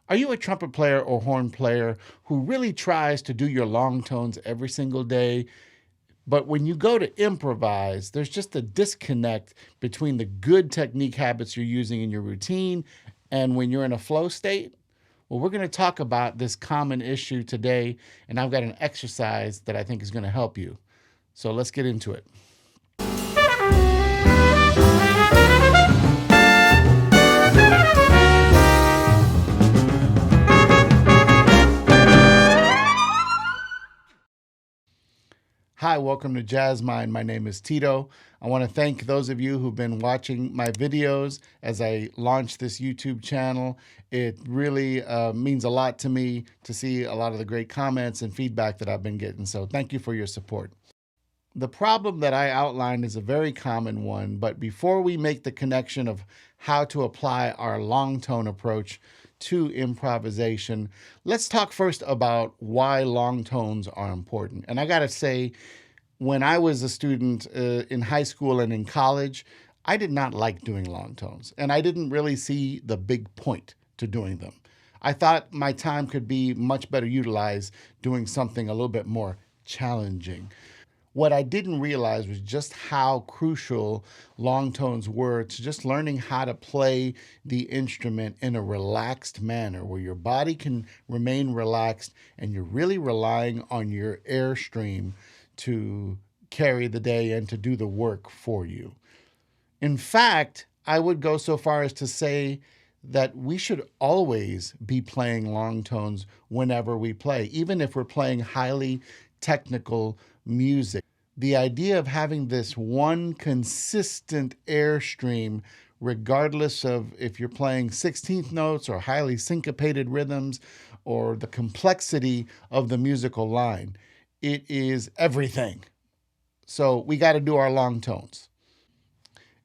Are you a trumpet player or horn player who really tries to do your long tones every single day? But when you go to improvise, there's just a disconnect between the good technique habits you're using in your routine and when you're in a flow state? Well, we're going to talk about this common issue today, and I've got an exercise that I think is going to help you. So let's get into it. Hi, welcome to Jazz Mind. My name is Tito. I want to thank those of you who've been watching my videos as I launch this YouTube channel. It really means a lot to me to see a lot of the great comments and feedback that I've been getting. So thank you for your support. The problem that I outlined is a very common one, but before we make the connection of how to apply our long tone approach to improvisation, let's talk first about why long tones are important. And I got to say, when I was a student in high school and in college, I did not like doing long tones, and I didn't really see the big point to doing them. I thought my time could be much better utilized doing something a little bit more challenging. What I didn't realize was just how crucial long tones were to just learning how to play the instrument in a relaxed manner where your body can remain relaxed and you're really relying on your airstream to carry the day and to do the work for you. In fact, I would go so far as to say that we should always be playing long tones whenever we play, even if we're playing highly technical music. The idea of having this one consistent airstream, regardless of if you're playing 16th notes or highly syncopated rhythms or the complexity of the musical line, it is everything. So we got to do our long tones.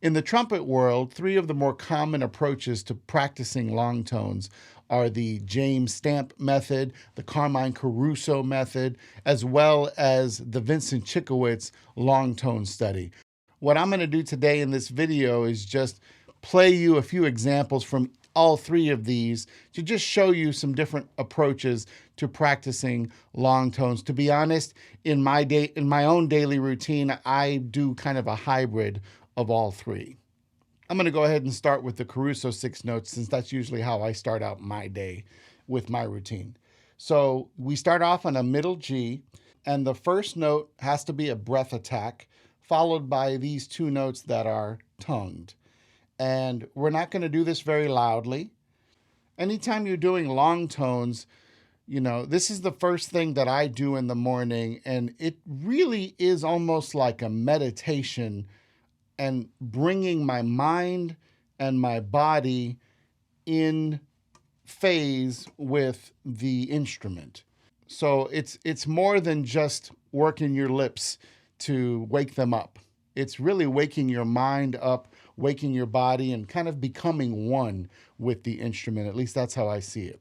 In the trumpet world, three of the more common approaches to practicing long tones are the James Stamp method, the Carmine Caruso method, as well as the Vincent Chikowitz long tone study. What I'm going to do today in this video is just play you a few examples from all three of these to just show you some different approaches to practicing long tones. To be honest, in my own daily routine, I do kind of a hybrid of all three. I'm going to go ahead and start with the Caruso 6 notes since that's usually how I start out my day with my routine. So we start off on a middle G, and the first note has to be a breath attack, followed by these two notes that are tongued. And we're not going to do this very loudly. Anytime you're doing long tones, this is the first thing that I do in the morning, and it really is almost like a meditation and bringing my mind and my body in phase with the instrument. So it's more than just working your lips to wake them up. It's really waking your mind up, waking your body, and kind of becoming one with the instrument. At least that's how I see it.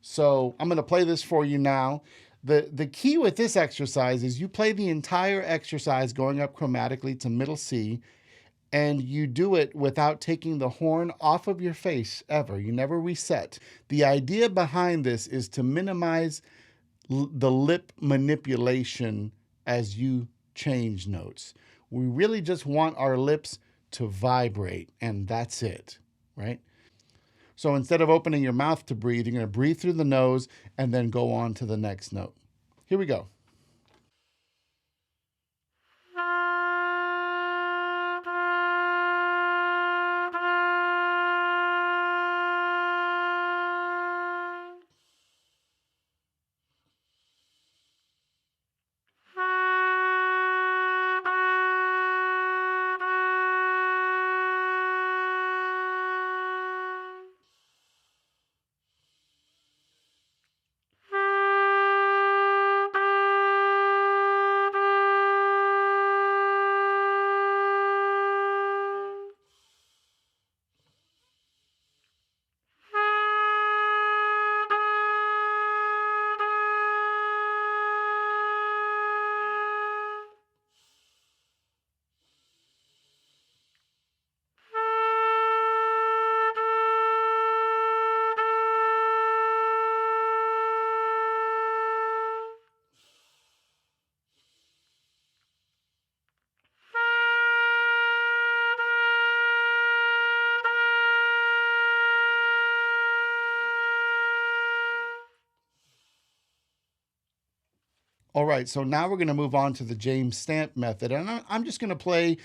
So I'm going to play this for you now. The key with this exercise is you play the entire exercise going up chromatically to middle C, and you do it without taking the horn off of your face ever. You never reset. The idea behind this is to minimize the lip manipulation as you change notes. We really just want our lips to vibrate, and that's it, right? So instead of opening your mouth to breathe, you're going to breathe through the nose and then go on to the next note. Here we go. All right, so now we're going to move on to the James Stamp method. And I'm just going to play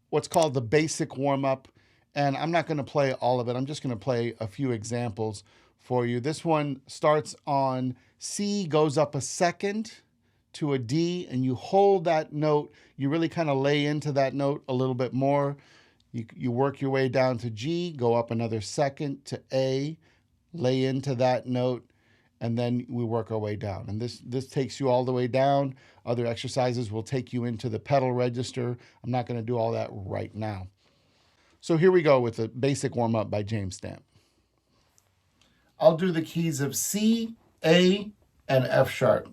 what's called the basic warm up. And I'm not going to play all of it. I'm just going to play a few examples for you. This one starts on C, goes up a second to a D, and you hold that note. You really kind of lay into that note a little bit more. You work your way down to G, go up another second to A, lay into that note, and then we work our way down. And this takes you all the way down. Other exercises will take you into the pedal register. I'm not going to do all that right now. So here we go with the basic warm-up by James Stamp. I'll do the keys of C, A, and F sharp.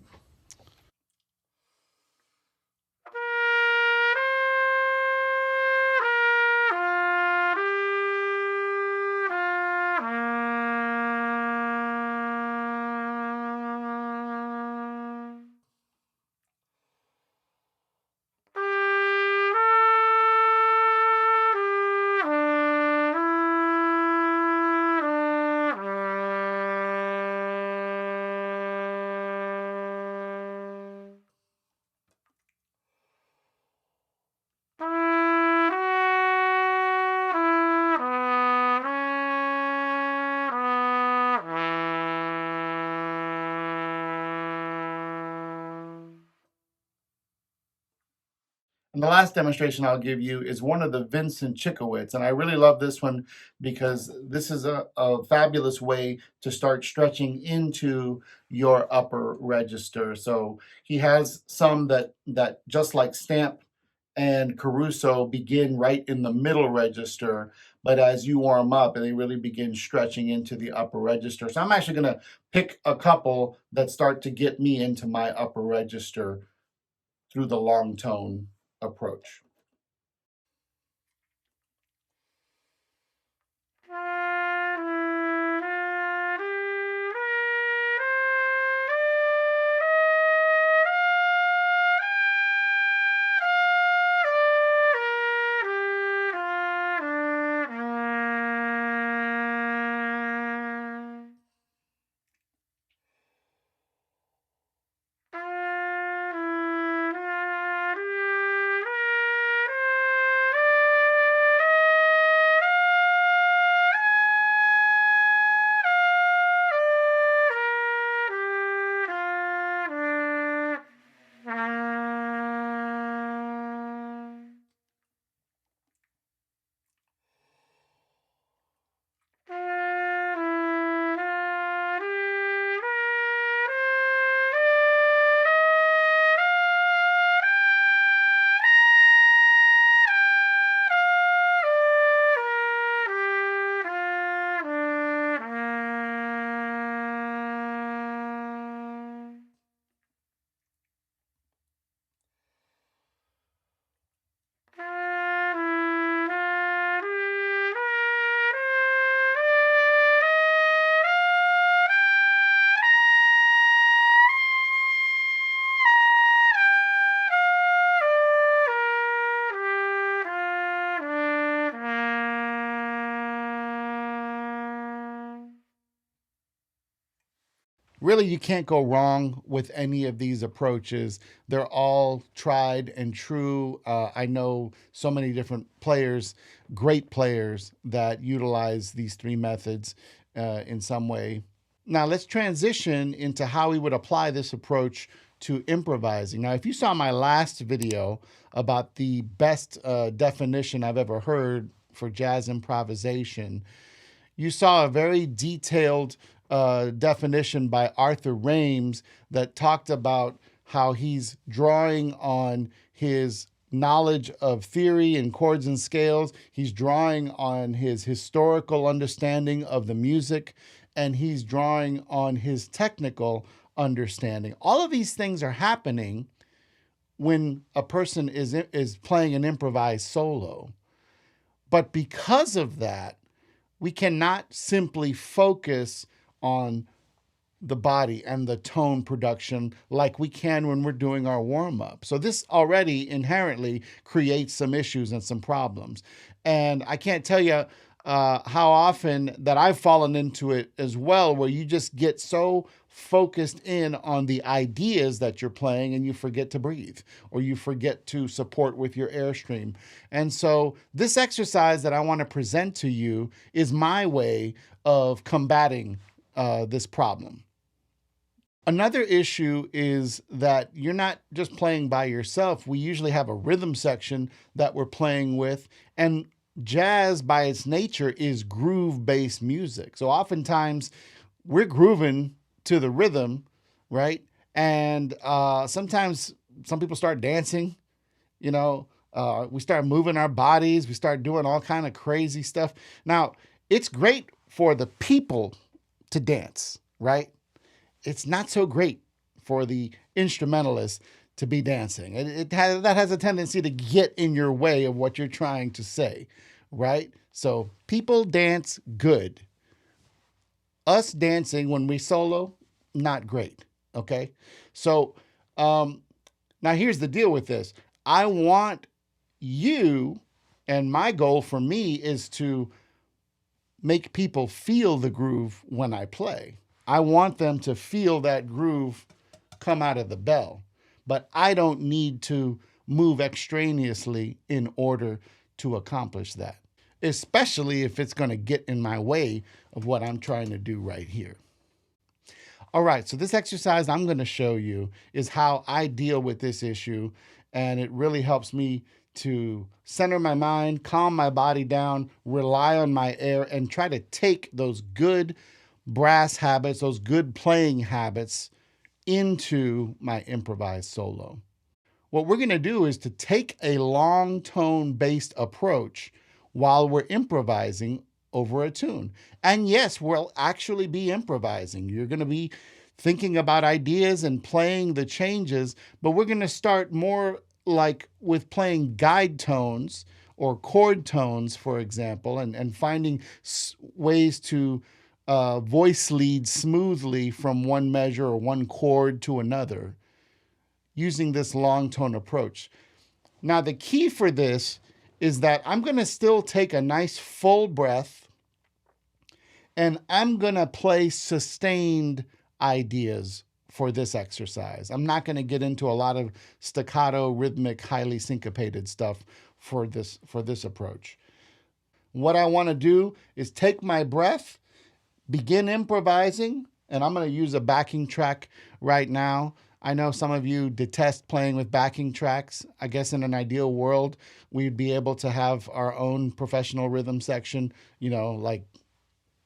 And the last demonstration I'll give you is one of the Vincent Chikowitz. And I really love this one because this is a fabulous way to start stretching into your upper register. So he has some that just like Stamp and Caruso begin right in the middle register, but as you warm up, they really begin stretching into the upper register. So I'm actually going to pick a couple that start to get me into my upper register through the long tone approach. Really, you can't go wrong with any of these approaches. They're all tried and true. I know so many different players, great players, that utilize these three methods in some way. Now, let's transition into how we would apply this approach to improvising. Now, if you saw my last video about the best definition I've ever heard for jazz improvisation, you saw a very detailed definition by Arthur Rames that talked about how he's drawing on his knowledge of theory and chords and scales. He's drawing on his historical understanding of the music, and he's drawing on his technical understanding. All of these things are happening when a person is playing an improvised solo. But because of that, we cannot simply focus on the body and the tone production like we can when we're doing our warm-up. So this already inherently creates some issues and some problems. And I can't tell you how often that I've fallen into it as well, where you just get so focused in on the ideas that you're playing and you forget to breathe, or you forget to support with your airstream. And so this exercise that I want to present to you is my way of combating this problem. Another issue is that you're not just playing by yourself. We usually have a rhythm section that we're playing with, and jazz by its nature is groove-based music. So oftentimes we're grooving to the rhythm, right? And sometimes some people start dancing, you know, we start moving our bodies, we start doing all kind of crazy stuff. Now, it's great for the people to dance, right? It's not so great for the instrumentalist to be dancing. That has a tendency to get in your way of what you're trying to say, right? So people dance good. Us dancing when we solo, not great, okay? So now here's the deal with this. I want you, and my goal for me is to make people feel the groove when I play. I want them to feel that groove come out of the bell, but I don't need to move extraneously in order to accomplish that, especially if it's going to get in my way of what I'm trying to do right here. All right, so this exercise I'm going to show you is how I deal with this issue, and it really helps me to center my mind, calm my body down, rely on my air, and try to take those good brass habits, those good playing habits into my improvised solo. What we're going to do is to take a long tone based approach while we're improvising over a tune. And yes, we'll actually be improvising. You're going to be thinking about ideas and playing the changes, but we're going to start more like with playing guide tones or chord tones, for example, and finding ways to voice lead smoothly from one measure or one chord to another using this long tone approach. Now, the key for this is that I'm going to still take a nice full breath, and I'm going to play sustained ideas for this exercise. I'm not going to get into a lot of staccato, rhythmic, highly syncopated stuff for this approach. What I want to do is take my breath, begin improvising, and I'm going to use a backing track right now. I know some of you detest playing with backing tracks. I guess in an ideal world, we'd be able to have our own professional rhythm section, you know, like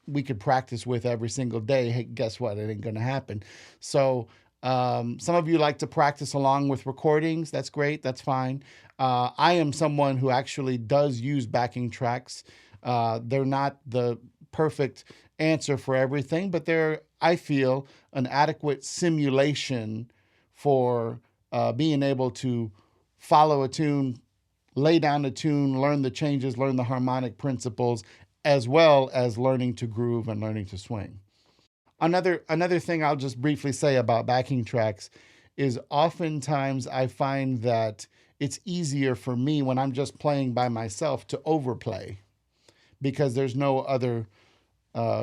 we could practice with every single day. Hey, guess what? It ain't going to happen. So some of you like to practice along with recordings. That's great. That's fine. I am someone who actually does use backing tracks. They're not the perfect answer for everything, but they're, I feel, an adequate simulation for being able to follow a tune, lay down a tune, learn the changes, learn the harmonic principles, as well as learning to groove and learning to swing. Another thing I'll just briefly say about backing tracks is oftentimes I find that it's easier for me when I'm just playing by myself to overplay because there's no other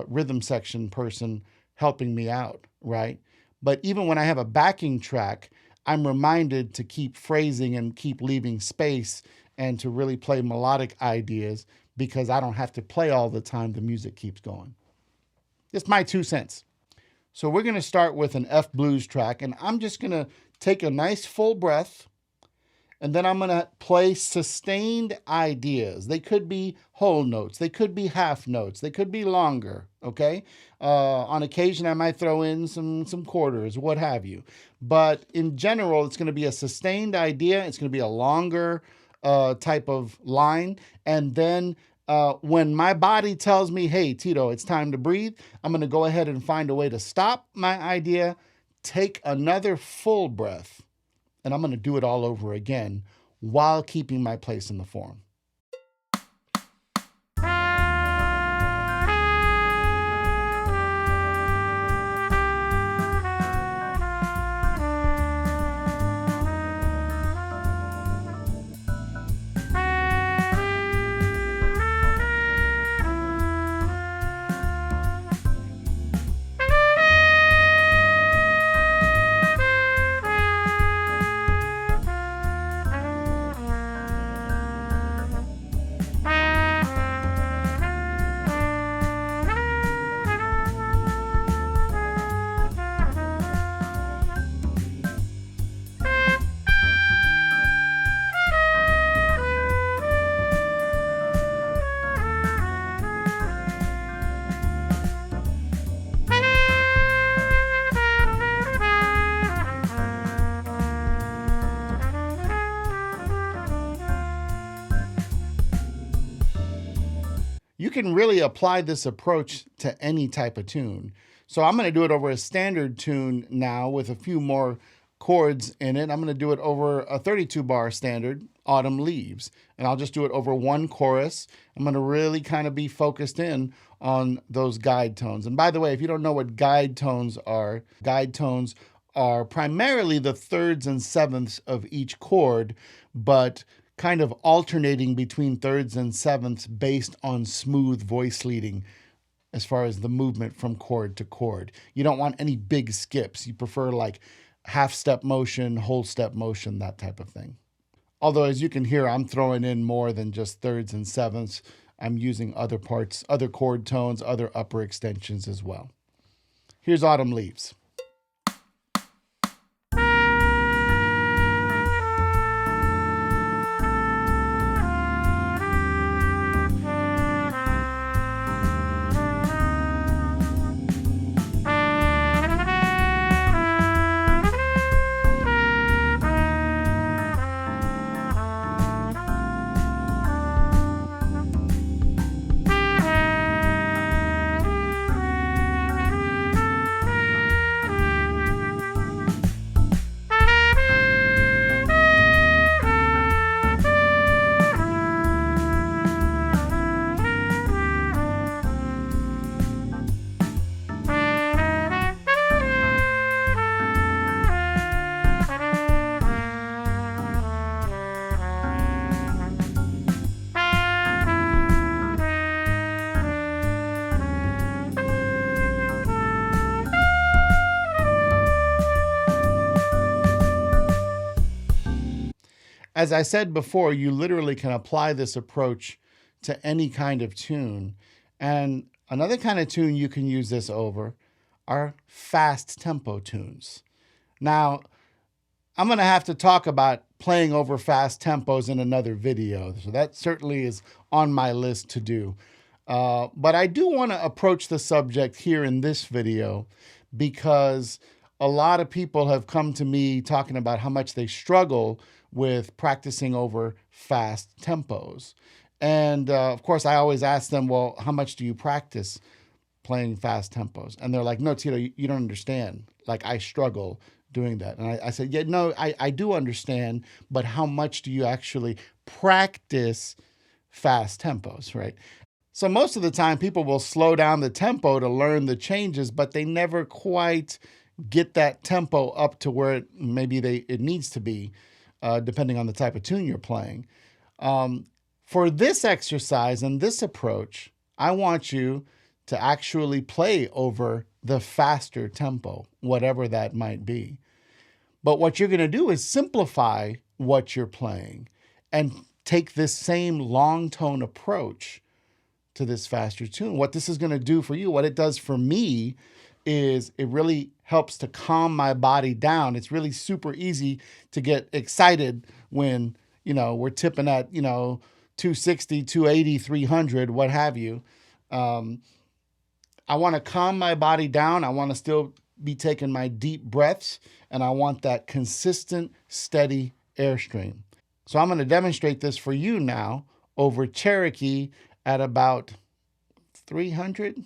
rhythm section person helping me out, right? But even when I have a backing track, I'm reminded to keep phrasing and keep leaving space and to really play melodic ideas because I don't have to play all the time. The music keeps going. It's my 2 cents. So we're going to start with an F blues track, and I'm just going to take a nice full breath, and then I'm going to play sustained ideas. They could be whole notes. They could be half notes. They could be longer, okay? On occasion, I might throw in some quarters, what have you. But in general, it's going to be a sustained idea. It's going to be a longer type of line. And then when my body tells me, hey, Tito, it's time to breathe, I'm going to go ahead and find a way to stop my idea, take another full breath, and I'm going to do it all over again while keeping my place in the form. can really apply this approach to any type of tune. So I'm going to do it over a standard tune now with a few more chords in it. I'm going to do it over a 32 bar standard, Autumn Leaves. And I'll just do it over one chorus. I'm going to really kind of be focused in on those guide tones. And by the way, if you don't know what guide tones are primarily the thirds and sevenths of each chord, but kind of alternating between thirds and sevenths based on smooth voice leading as far as the movement from chord to chord. You don't want any big skips. You prefer like half step motion, whole step motion, that type of thing. Although as you can hear, I'm throwing in more than just thirds and sevenths. I'm using other parts, other chord tones, other upper extensions as well. Here's Autumn Leaves. As I said before, you literally can apply this approach to any kind of tune. And another kind of tune you can use this over are fast tempo tunes. Now, I'm going to have to talk about playing over fast tempos in another video. So that certainly is on my list to do. But I do want to approach the subject here in this video because a lot of people have come to me talking about how much they struggle with practicing over fast tempos. And of course, I always ask them, well, how much do you practice playing fast tempos? And they're like, no, Tito, you don't understand. Like, I struggle doing that. And I said, yeah, no, I do understand, but how much do you actually practice fast tempos, right? So most of the time, people will slow down the tempo to learn the changes, but they never quite get that tempo up to where it needs to be. Depending on the type of tune you're playing. For this exercise and this approach, I want you to actually play over the faster tempo, whatever that might be. But what you're going to do is simplify what you're playing and take this same long tone approach to this faster tune. What this is going to do for you, what it does for me, is it really helps to calm my body down. It's really super easy to get excited when, we're tipping at, 260, 280, 300, what have you. I want to calm my body down. I want to still be taking my deep breaths, and I want that consistent, steady airstream. So I'm going to demonstrate this for you now over Cherokee at about 300.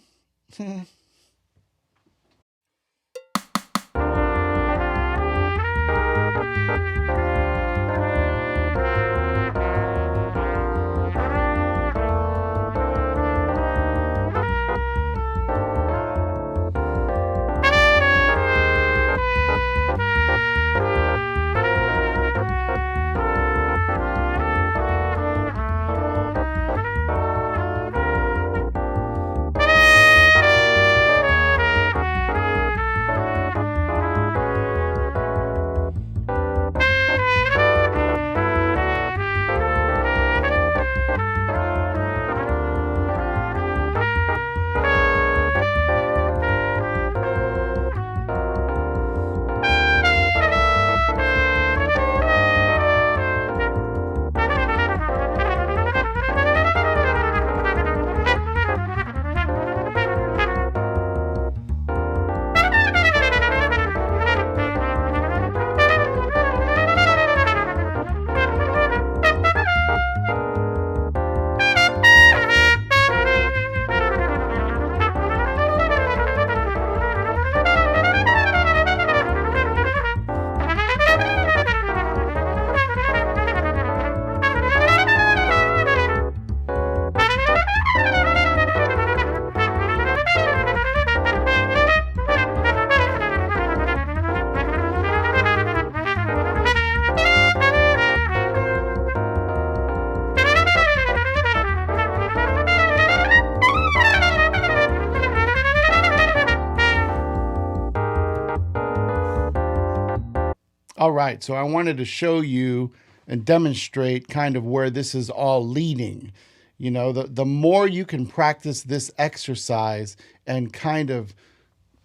All right, so I wanted to show you and demonstrate kind of where this is all leading. You know, the more you can practice this exercise and kind of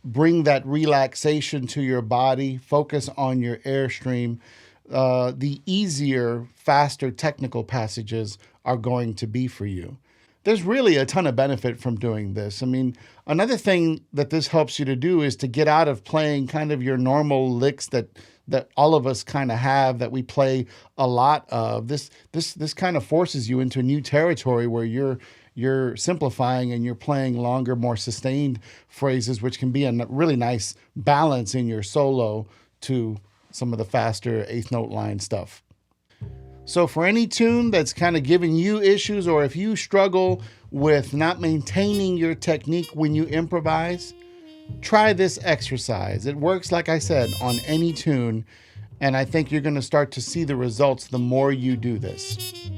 bring that relaxation to your body, focus on your airstream, the easier, faster technical passages are going to be for you. There's really a ton of benefit from doing this. I mean, another thing that this helps you to do is to get out of playing kind of your normal licks that all of us kind of have, that we play a lot of. This kind of forces you into new territory where you're simplifying and you're playing longer, more sustained phrases, which can be a really nice balance in your solo to some of the faster eighth note line stuff. So for any tune that's kind of giving you issues, or if you struggle with not maintaining your technique when you improvise, try this exercise. It works, like I said, on any tune, and I think you're going to start to see the results the more you do this.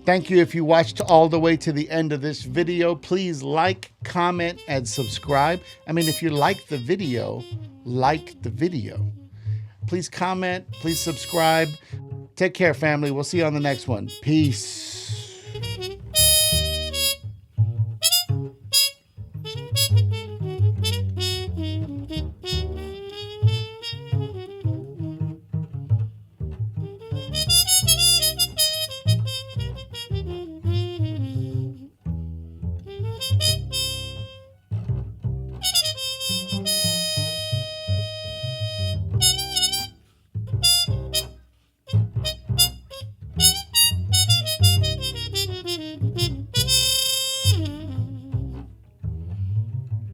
Thank you if you watched all the way to the end of this video. Please like, comment, and subscribe. I mean, if you like the video, like the video. Please comment, please subscribe. Take care, family. We'll see you on the next one. Peace.